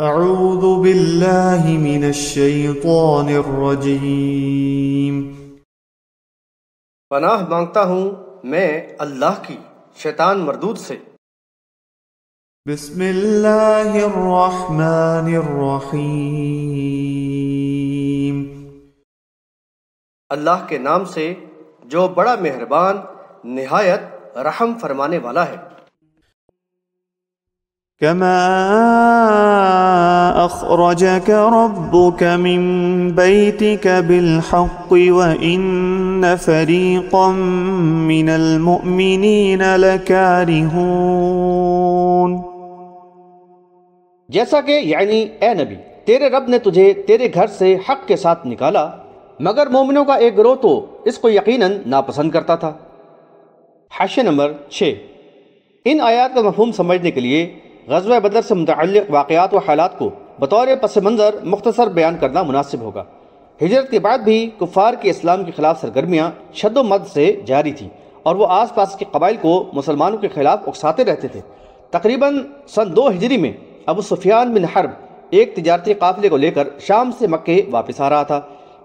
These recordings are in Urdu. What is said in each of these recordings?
اعوذ باللہ من الشیطان الرجیم۔ پناہ مانگتا ہوں میں اللہ کی شیطان مردود سے۔ بسم اللہ الرحمن الرحیم۔ اللہ کے نام سے جو بڑا مہربان نہایت رحم فرمانے والا ہے۔ کما اخرجک ربک من بیتک بالحق وان فریقا من المؤمنین لکارہون۔ جیسا کہ یعنی اے نبی تیرے رب نے تجھے تیرے گھر سے حق کے ساتھ نکالا، مگر مومنوں کا ایک گروہ تو اس کو یقیناً ناپسند کرتا تھا۔ حاشیہ نمبر 6۔ ان آیات کا مفہوم سمجھنے کے لیے غزوہ بدر سے متعلق واقعات و حالات کو بطور پس منظر مختصر بیان کرنا مناسب ہوگا۔ ہجرت کے بعد بھی کفار کی اسلام کے خلاف سرگرمیاں شد و مد سے جاری تھیں اور وہ آس پاس کے قبائل کو مسلمانوں کے خلاف اکساتے رہتے تھے۔ تقریباً سن 2 ہجری میں ابو سفیان بن حرب ایک تجارتی قافلے کو لے کر شام سے مکے واپس آ رہا تھا۔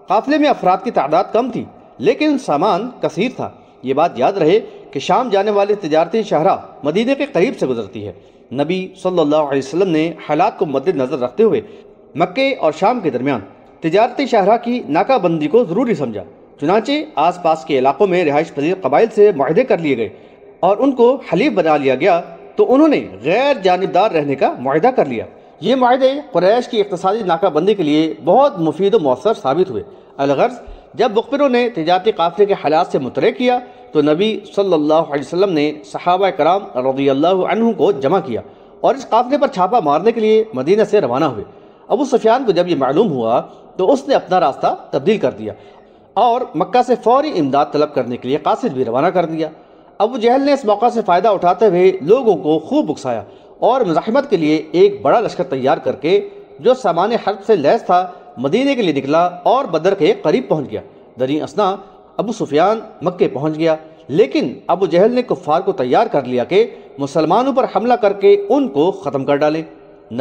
قافلے میں افراد کی تعداد کم تھی لیکن سامان کثیر تھا۔ یہ بات یاد رہے کہ شام جانے والی تجارتی شاہراہ مدینے کے قریب سے گزرتی ہے۔ نبی صلی اللہ علیہ وسلم نے حالات کو مد نظر رکھتے ہوئے مکے اور شام کے درمیان تجارتی شاہراہ کی ناکہ بندی کو ضروری سمجھا۔ چنانچہ آس پاس کے علاقوں میں رہائش پذیر قبائل سے معاہدے کر لیے گئے اور ان کو حلیف بنا لیا گیا، تو انہوں نے غیر جانبدار رہنے کا معاہدہ کر لیا۔ یہ معاہدے قریش کی اقتصادی ناکہ بندی کے لیے بہت مفید و مؤثر ثابت ہوئے۔ الغرض جب مخبروں نے تجارتی قافلے کے حالات سے مطلع کیا تو نبی صلی اللہ علیہ وسلم نے صحابہ کرام رضی اللہ عنہم کو جمع کیا اور اس قافلے پر چھاپا مارنے کے لیے مدینہ سے روانہ ہوئے۔ ابو سفیان کو جب یہ معلوم ہوا تو اس نے اپنا راستہ تبدیل کر دیا اور مکہ سے فوری امداد طلب کرنے کے لیے قاصد بھی روانہ کر دیا۔ ابو جہل نے اس موقع سے فائدہ اٹھاتے ہوئے لوگوں کو خوب اکسایا اور مزاحمت کے لیے ایک بڑا لشکر تیار کر کے جو سامان حرب سے لیس تھا مدینے کے لیے نکلا اور بدر کے قریب پہنچ گیا۔ دریں اثنا ابو سفیان مکے پہنچ گیا، لیکن ابو جہل نے کفار کو تیار کر لیا کہ مسلمانوں پر حملہ کر کے ان کو ختم کر ڈالے۔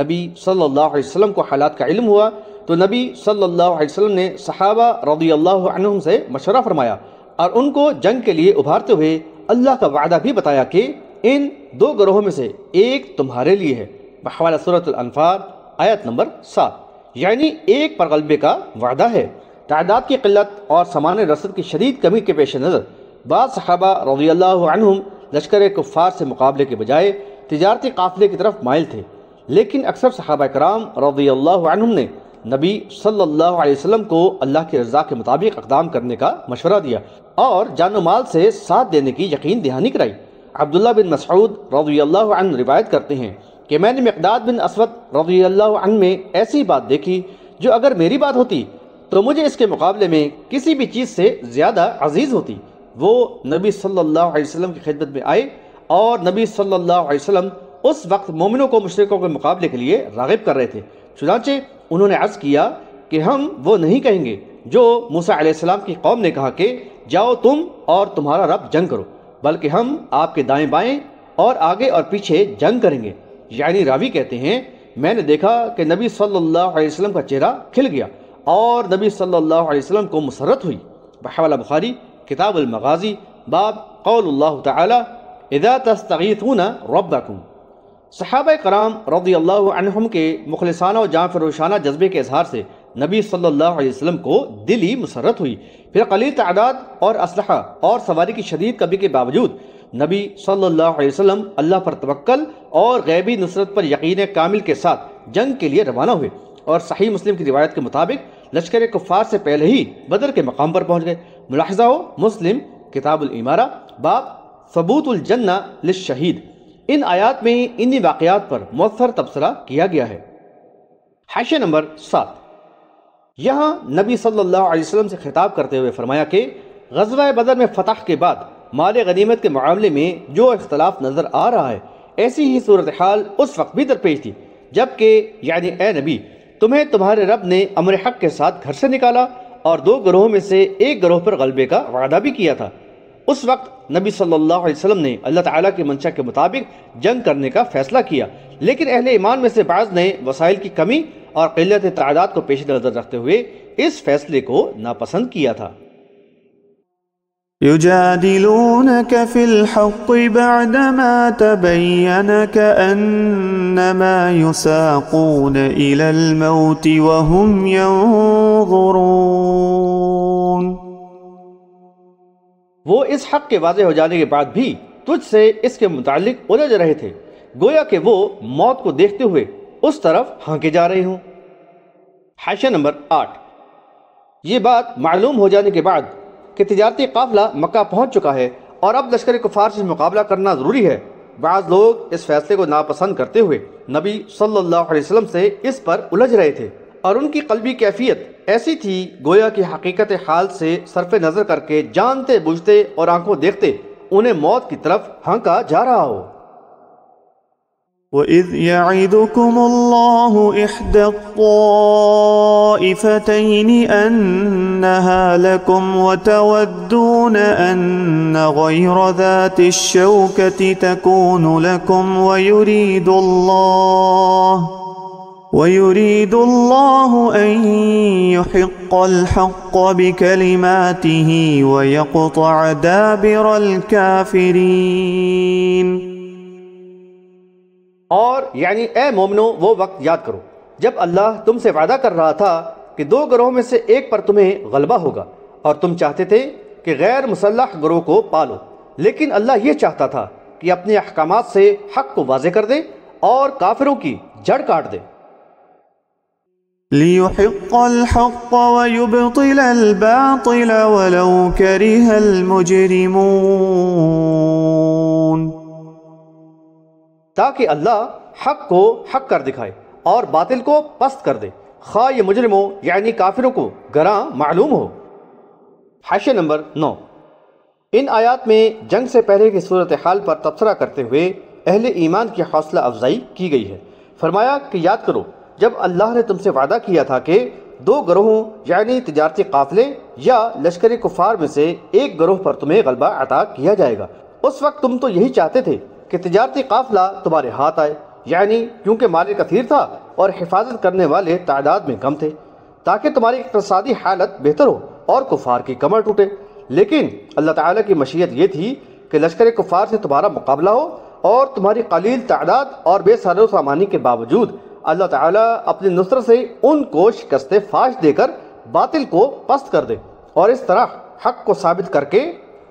نبی صلی اللہ علیہ وسلم کو حالات کا علم ہوا تو نبی صلی اللہ علیہ وسلم نے صحابہ رضی اللہ عنہم سے مشورہ فرمایا اور ان کو جنگ کے لیے ابھارتے ہوئے اللہ کا وعدہ بھی بتایا کہ ان 2 گروہوں میں سے ایک تمہارے لیے ہے، بحوالہ سورۃ الانفال آیت نمبر 7، یعنی ایک پر غلبے کا وعدہ ہے۔ تعداد کی قلت اور سامان رسد کی شدید کمی کے پیش نظر بعض صحابہ رضی اللہ عنہم لشکر کفار سے مقابلے کے بجائے تجارتی قافلے کی طرف مائل تھے، لیکن اکثر صحابہ کرام رضی اللہ عنہم نے نبی صلی اللہ علیہ وسلم کو اللہ کی رضا کے مطابق اقدام کرنے کا مشورہ دیا اور جان و مال سے ساتھ دینے کی یقین دہانی کرائی۔ عبداللہ بن مسعود رضی اللہ عنہ روایت کرتے ہیں کہ میں نے مقداد بن اسود رضی اللہ عنہ میں ایسی بات دیکھی جو اگر میری بات ہوتی تو مجھے اس کے مقابلے میں کسی بھی چیز سے زیادہ عزیز ہوتی۔ وہ نبی صلی اللہ علیہ وسلم کی خدمت میں آئے اور نبی صلی اللہ علیہ وسلم اس وقت مومنوں کو مشرکوں کے مقابلے کے لیے راغب کر رہے تھے۔ چنانچہ انہوں نے عرض کیا کہ ہم وہ نہیں کہیں گے جو موسیٰ علیہ السلام کی قوم نے کہا کہ جاؤ تم اور تمہارا رب جنگ کرو، بلکہ ہم آپ کے دائیں بائیں اور آگے اور پیچھے جنگ کریں گے۔ یعنی راوی کہتے ہیں میں نے دیکھا کہ نبی صلی اللہ علیہ وسلم کا چہرہ کھل گیا اور نبی صلی اللہ علیہ وسلم کو مسرت ہوئی۔ بحوالہ بخاری کتاب المغازی باب قول اللہ تعالی اذا تستغیثون ربکم۔ صحابہ کرام رضی اللہ عنہم کے مخلصانہ و جاں فروشانہ جذبے کے اظہار سے نبی صلی اللہ علیہ وسلم کو دلی مسرت ہوئی۔ پھر قلیل تعداد اور اسلحہ اور سواری کی شدید کمی کے باوجود نبی صلی اللہ علیہ وسلم اللہ پر توکل اور غیبی نصرت پر یقین کامل کے ساتھ جنگ کے لیے روانہ ہوئے اور صحیح مسلم کی روایت کے مطابق لشکر کفار سے پہلے ہی بدر کے مقام پر پہنچ گئے۔ ملاحظہ ہو مسلم کتاب الامارہ باب ثبوت الجنہ للشہید۔ ان آیات میں انہی واقعات پر مؤثر تبصرہ کیا گیا ہے۔ حاشیہ نمبر 7۔ یہاں نبی صلی اللہ علیہ وسلم سے خطاب کرتے ہوئے فرمایا کہ غزوہ بدر میں فتح کے بعد مال غنیمت کے معاملے میں جو اختلاف نظر آ رہا ہے، ایسی ہی صورتحال اس وقت بھی درپیش تھی جبکہ یعنی اے نبی تمہیں تمہارے رب نے امر حق کے ساتھ گھر سے نکالا اور 2 گروہوں میں سے ایک گروہ پر غلبے کا وعدہ بھی کیا تھا۔ اس وقت نبی صلی اللہ علیہ وسلم نے اللہ تعالیٰ کی منشا کے مطابق جنگ کرنے کا فیصلہ کیا، لیکن اہل ایمان میں سے بعض نے وسائل کی کمی اور قلت تعداد کو پیش نظر رکھتے ہوئے اس فیصلے کو ناپسند کیا تھا۔ يجادلونك في الحق بعدما تبين كأنما يساقون إلى الموت وهم ينظرون۔ وہ اس حق کے واضح ہو جانے کے بعد بھی تجھ سے اس کے متعلق الجھ رہے تھے، گویا کہ وہ موت کو دیکھتے ہوئے اس طرف ہانکے جا رہے ہوں۔ حاشیہ نمبر 8۔ یہ بات معلوم ہو جانے کے بعد کہ تجارتی قافلہ مکہ پہنچ چکا ہے اور اب لشکر کفار سے مقابلہ کرنا ضروری ہے، بعض لوگ اس فیصلے کو ناپسند کرتے ہوئے نبی صلی اللہ علیہ وسلم سے اس پر الجھ رہے تھے، اور ان کی قلبی کیفیت ایسی تھی گویا کہ حقیقت حال سے صرف نظر کر کے جانتے بوجھتے اور آنکھوں دیکھتے انہیں موت کی طرف ہانکا جا رہا ہو۔ وَإِذْ يَعِدُكُمُ اللَّهُ إِحْدَى الطَّائِفَتَيْنِ أَنَّهَا لَكُمْ وَتَوَدُّونَ أَنَّ غَيْرَ ذَاتِ الشَّوْكَةِ تَكُونُ لَكُمْ وَيُرِيدُ اللَّهُ أَن يُحِقَّ الْحَقَّ بِكَلِمَاتِهِ وَيَقْطَعَ دَابِرَ الْكَافِرِينَ۔ اور یعنی اے مومنو وہ وقت یاد کرو جب اللہ تم سے وعدہ کر رہا تھا کہ دو گروہوں میں سے ایک پر تمہیں غلبہ ہوگا، اور تم چاہتے تھے کہ غیر مسلح گروہ کو پالو، لیکن اللہ یہ چاہتا تھا کہ اپنے احکامات سے حق کو واضح کر دے اور کافروں کی جڑ کاٹ دے۔ لِيُحِقَّ الْحَقَّ وَيُبْطِلَ الْبَاطِلَ وَلَوْ كَرِهَ الْمُجْرِمُونَ۔ تاکہ اللہ حق کو حق کر دکھائے اور باطل کو پست کر دے، خواہ یہ مجرموں یعنی کافروں کو گراں معلوم ہو۔ حاشیہ نمبر 9۔ ان آیات میں جنگ سے پہلے کی صورتحال پر تبصرہ کرتے ہوئے اہل ایمان کی حوصلہ افزائی کی گئی ہے۔ فرمایا کہ یاد کرو جب اللہ نے تم سے وعدہ کیا تھا کہ دو گروہوں یعنی تجارتی قافلے یا لشکر کفار میں سے ایک گروہ پر تمہیں غلبہ عطا کیا جائے گا، اس وقت تم تو یہی چاہتے تھے کہ تجارتی قافلہ تمہارے ہاتھ آئے، یعنی کیونکہ مال کثیر تھا اور حفاظت کرنے والے تعداد میں کم تھے، تاکہ تمہاری اقتصادی حالت بہتر ہو اور کفار کی کمر ٹوٹے۔ لیکن اللہ تعالیٰ کی مشیت یہ تھی کہ لشکر کفار سے تمہارا مقابلہ ہو، اور تمہاری قلیل تعداد اور بے سار و سامانی کے باوجود اللہ تعالیٰ اپنی نصرت سے ان کو شکست فاش دے کر باطل کو پست کر دے، اور اس طرح حق کو ثابت کر کے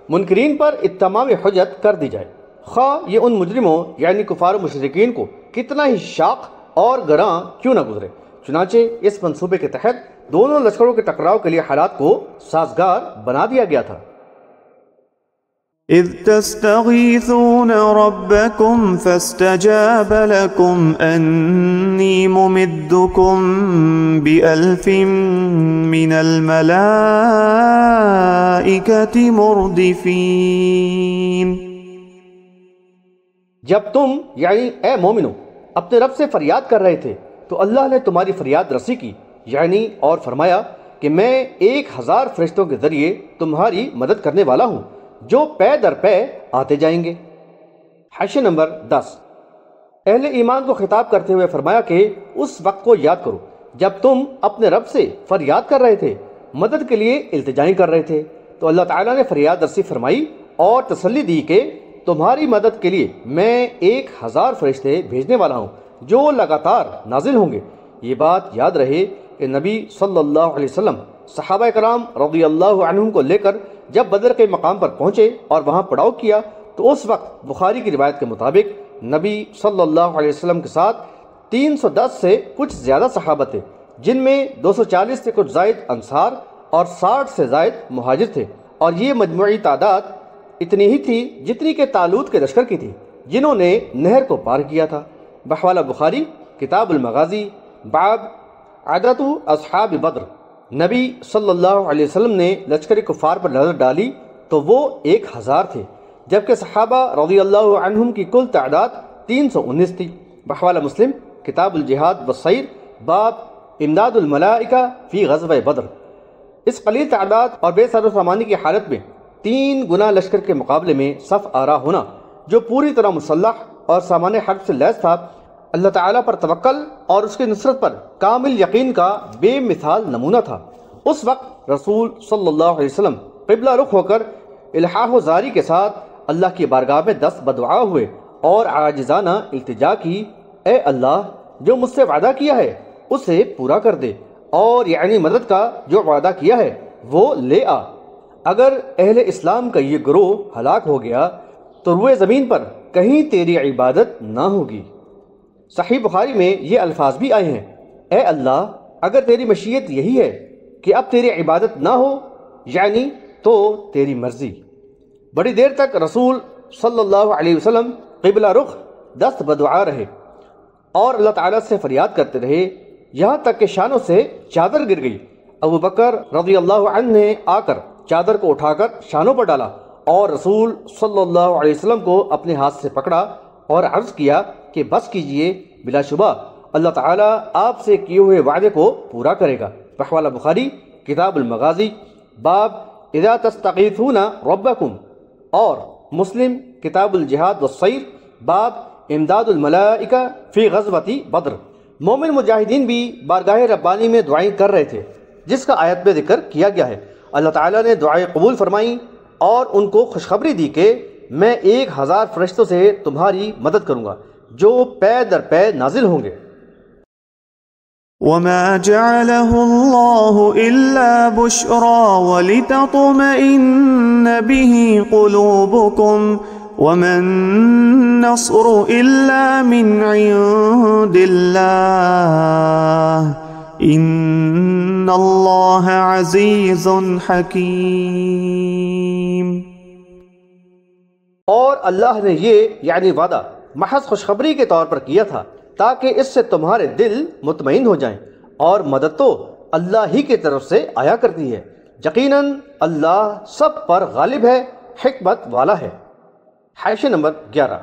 منکرین پر اتمام حجت کر دی جائے، خواہ یہ ان مجرموں یعنی کفار و مشرکین کو کتنا ہی شاق اور گراں کیوں نہ گزرے۔ چنانچہ اس منصوبے کے تحت دونوں لشکروں کے ٹکراؤ کے لیے حالات کو سازگار بنا دیا گیا تھا۔ اذ تستغیثون ربکم فاستجاب لکم انی ممدکم بألف من الملائکۃ مردفین۔ جب تم یعنی اے مومنو اپنے رب سے فریاد کر رہے تھے تو اللہ نے تمہاری فریاد رسی کی، یعنی اور فرمایا کہ میں 1000 فرشتوں کے ذریعے تمہاری مدد کرنے والا ہوں جو پے در پے آتے جائیں گے۔ حاشیہ نمبر 10۔ اہل ایمان کو خطاب کرتے ہوئے فرمایا کہ اس وقت کو یاد کرو جب تم اپنے رب سے فریاد کر رہے تھے، مدد کے لیے التجائیں کر رہے تھے، تو اللہ تعالیٰ نے فریاد رسی فرمائی اور تسلی دی کہ تمہاری مدد کے لیے میں 1000 فرشتے بھیجنے والا ہوں جو لگاتار نازل ہوں گے۔ یہ بات یاد رہے کہ نبی صلی اللہ علیہ وسلم صحابہ کرام رضی اللہ عنہم کو لے کر جب بدر کے مقام پر پہنچے اور وہاں پڑاؤ کیا تو اس وقت بخاری کی روایت کے مطابق نبی صلی اللہ علیہ وسلم کے ساتھ 310 سے کچھ زیادہ صحابہ تھے، جن میں 240 سے کچھ زائد انصار اور 60 سے زائد مہاجر تھے، اور یہ مجموعی تعداد اتنی ہی تھی جتنی کہ طالوت کے لشکر کی تھی جنہوں نے نہر کو پار کیا تھا۔ بحوالہ بخاری کتاب المغازی باب عدد اصحاب بدر۔ نبی صلی اللہ علیہ وسلم نے لشکر کفار پر نظر ڈالی تو وہ 1000 تھے، جبکہ صحابہ رضی اللہ عنہم کی کل تعداد 319 تھی۔ بحوالہ مسلم کتاب الجہاد والسیر باب امداد الملائکہ فی غزوہ بدر۔ اس قلیل تعداد اور بے سر و سامانی کی حالت میں 3 گنا لشکر کے مقابلے میں صف آرا ہونا جو پوری طرح مسلح اور سامان حرب سے لیس تھا، اللہ تعالیٰ پر توکل اور اس کی نصرت پر کامل یقین کا بے مثال نمونہ تھا۔ اس وقت رسول صلی اللہ علیہ وسلم قبلہ رخ ہو کر الحاح و زاری کے ساتھ اللہ کی بارگاہ میں دست بدعا ہوئے اور عاجزانہ التجا کی، اے اللہ، جو مجھ سے وعدہ کیا ہے اسے پورا کر دے، اور یعنی مدد کا جو وعدہ کیا ہے وہ لے آ۔ اگر اہل اسلام کا یہ گروہ ہلاک ہو گیا تو روئے زمین پر کہیں تیری عبادت نہ ہوگی۔ صحیح بخاری میں یہ الفاظ بھی آئے ہیں، اے اللہ، اگر تیری مشیت یہی ہے کہ اب تیری عبادت نہ ہو، یعنی تو تیری مرضی۔ بڑی دیر تک رسول صلی اللہ علیہ وسلم قبلہ رخ دست بدعا رہے اور اللہ تعالیٰ سے فریاد کرتے رہے، یہاں تک کہ شانوں سے چادر گر گئی۔ ابو بکر رضی اللہ عنہ نے آ کر چادر کو اٹھا کر شانوں پر ڈالا اور رسول صلی اللہ علیہ وسلم کو اپنے ہاتھ سے پکڑا اور عرض کیا کہ بس کیجئے، بلا شبہ اللہ تعالیٰ آپ سے کیے ہوئے وعدے کو پورا کرے گا۔ بحوالہ بخاری کتاب المغازی باب اذا تستغیثون ربکم، اور مسلم کتاب الجہاد والسیر باب امداد الملائکہ فی غزوۃ بدر۔ مومن مجاہدین بھی بارگاہ ربانی میں دعائیں کر رہے تھے جس کا آیت میں ذکر کیا گیا ہے۔ اللہ تعالیٰ نے دعائیں قبول فرمائیں اور ان کو خوشخبری دی کہ میں 1000 فرشتوں سے تمہاری مدد کروں گا جو پے در پے نازل ہوں گے۔ وما جعله الله إلا بشرى ولتطمئن به قلوبكم وما النصر إلا من عند الله إن الله عزيز حكيم۔ اور اللہ نے یہ یعنی وعدہ محض خوشخبری کے طور پر کیا تھا تاکہ اس سے تمہارے دل مطمئن ہو جائیں، اور مدد تو اللہ ہی کی طرف سے آیا کرتی ہے، یقیناً اللہ سب پر غالب ہے، حکمت والا ہے۔ حاشیہ نمبر 11۔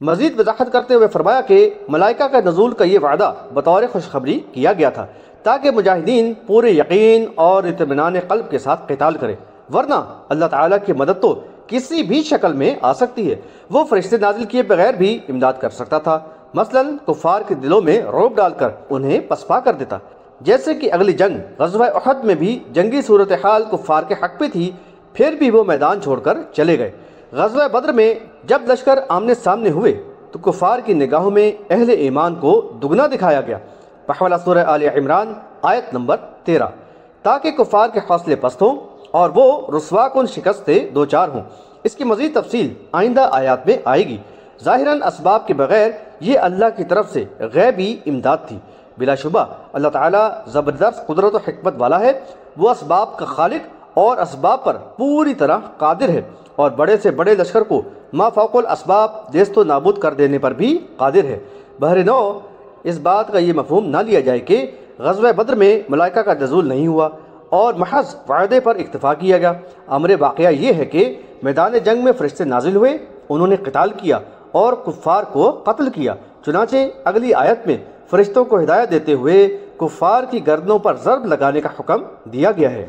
مزید وضاحت کرتے ہوئے فرمایا کہ ملائکہ کا نزول کا یہ وعدہ بطور خوشخبری کیا گیا تھا تاکہ مجاہدین پورے یقین اور اطمینان قلب کے ساتھ قتال کریں، ورنہ اللہ تعالیٰ کی مدد تو کسی بھی شکل میں آ سکتی ہے۔ وہ فرشتے نازل کیے بغیر بھی امداد کر سکتا تھا، مثلا کفار کے دلوں میں رعب ڈال کر انہیں پسپا کر دیتا، جیسے کہ اگلی جنگ غزوہ احد میں بھی جنگی صورتحال کفار کے حق پہ تھی، پھر بھی وہ میدان چھوڑ کر چلے گئے۔ غزوہ بدر میں جب لشکر آمنے سامنے ہوئے تو کفار کی نگاہوں میں اہل ایمان کو دگنا دکھایا گیا۔ بحوالہ سورہ آل عمران آیت نمبر 13، تاکہ کفار کے حوصلے پست ہوں اور وہ رسوا کن شکست سے دوچار ہوں۔ اس کی مزید تفصیل آئندہ آیات میں آئے گی۔ ظاہراً اسباب کے بغیر یہ اللہ کی طرف سے غیبی امداد تھی۔ بلا شبہ اللہ تعالیٰ زبردست قدرت و حکمت والا ہے، وہ اسباب کا خالق اور اسباب پر پوری طرح قادر ہے، اور بڑے سے بڑے لشکر کو ما فوق الاسباب دیست و نابود کر دینے پر بھی قادر ہے۔ بہر نو اس بات کا یہ مفہوم نہ لیا جائے کہ غزوہ بدر میں ملائکہ کا نزول نہیں ہوا اور محض وعدے پر اکتفا کیا گیا۔ امر واقعہ یہ ہے کہ میدان جنگ میں فرشتے نازل ہوئے، انہوں نے قتال کیا اور کفار کو قتل کیا۔ چنانچہ اگلی آیت میں فرشتوں کو ہدایت دیتے ہوئے کفار کی گردنوں پر ضرب لگانے کا حکم دیا گیا ہے۔